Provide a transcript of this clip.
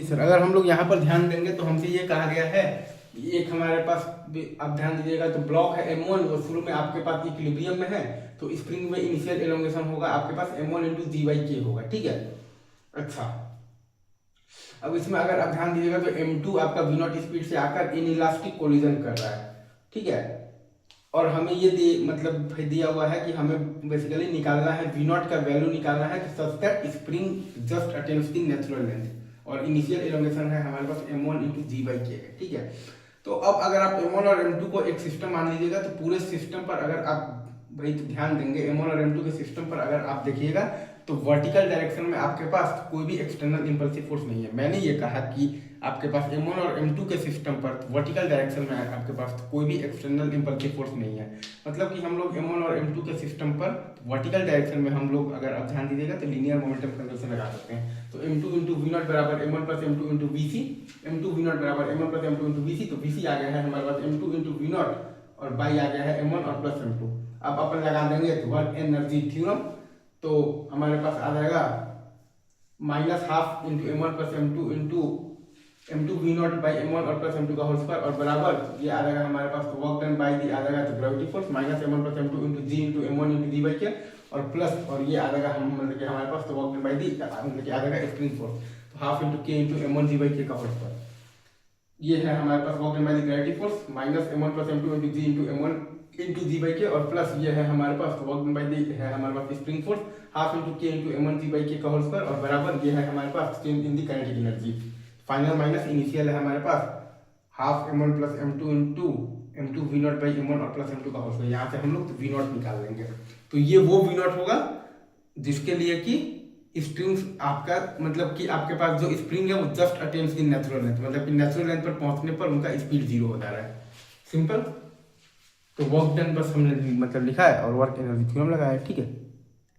Sir अगर हम लोग यहाँ पर ध्यान देंगे तो हमसे ये कहा गया है, एक हमारे पास आप ध्यान दीजिएगा तो ब्लॉक है M1 और शुरू में आपके पास इक्विलिब्रियम में है, तो स्प्रिंग में इनिशियल एलोंगेशन होगा आपके पास M1 इंटू G/K होगा, ठीक है। अच्छा, अब इसमें अगर आप ध्यान दीजिएगा तो M2 आपका V0 स्पीड से आकर इनइलास्टिक कोलिजन कर रहा है, ठीक है। और हमें ये मतलब दिया हुआ है कि हमें बेसिकली निकालना है V0 का वैल्यू निकालना है such that spring just attempts the natural length, और इनिशियल एलोंगेशन है हमारे पास M1 इंटू G/K है, ठीक है। तो अब अगर आप M1 और M2 को एक सिस्टम मान लीजिएगा तो पूरे सिस्टम पर अगर आप भाई तो ध्यान देंगे M1 और M2 के सिस्टम पर अगर आप देखिएगा तो वर्टिकल डायरेक्शन में आपके पास कोई भी एक्सटर्नल इंपल्सिव फोर्स नहीं है। मैंने ये कहा कि आपके पास M1 और M2 के सिस्टम पर वर्टिकल डायरेक्शन में आपके पास कोई भी एक्सटर्नल इंपल्सिव फोर्स नहीं है, मतलब कि हम लोग M1 और M2 के सिस्टम पर वर्टिकल डायरेक्शन में हम लोग अगर आप ध्यान दीजिएगा तो लीनियर मोमेंटम कंजर्वेशन लगा सकते हैं। तो M2 इंटू V0 बराबर M1 plus M2 into VC, M2 V0 बराबर M1 plus M2 into VC, तो VC आ गया है हमारे पास M2 इंटू V0 और बाई आ गया है M1 और प्लस M2। अब अपन लगा देंगे वर्क एनर्जी थ्योरम, तो हमारे पास आ जाएगा -12 into M1 plus M2 into M2 V0 by M1 और प्लस M2 का होल स्क्वायर, और बराबर ये आ जाएगा हमारे पास वर्क डन बाई दी आ जाएगा तो gravity force minus M1 plus M2 into G into M1 into G/K और प्लस, और ये आ जाएगा हम मतलब कि हमारे पास तो वर्क डन बाई दी मतलब कि आ जाएगा स्प्रिंग फोर्स, तो half into K into M1 G/K का होल स्क्वायर। ये है हमारे पास work done by the gravity force minus M1 plus M2 into G into M1 into G/K और प्लस ये है हमारे पास वर्क डन बाई दी है हमारे पास spring force half into K into M1 G/K का होल स्क्वायर, और बराबर ये है हमारे पास change in the kinetic energy final minus initial है हमारे पास half M1 plus M2 into M2 V0 by M1 और प्लस M2 का होल स्क्वायर। यहाँ से हम लोग V0 निकाल लेंगे, तो ये वो V0 होगा जिसके लिए कि स्प्रिंग आपका मतलब कि आपके पास जो स्प्रिंग है वो just attempts the natural length, मतलब कि नेचुरल लेंथ पर पहुंचने पर उनका स्पीड 0 हो जा रहा है, सिंपल। तो वर्क डन बस हमने मतलब लिखा है और वर्क एनर्जी थ्योरम लगाया है, ठीक है।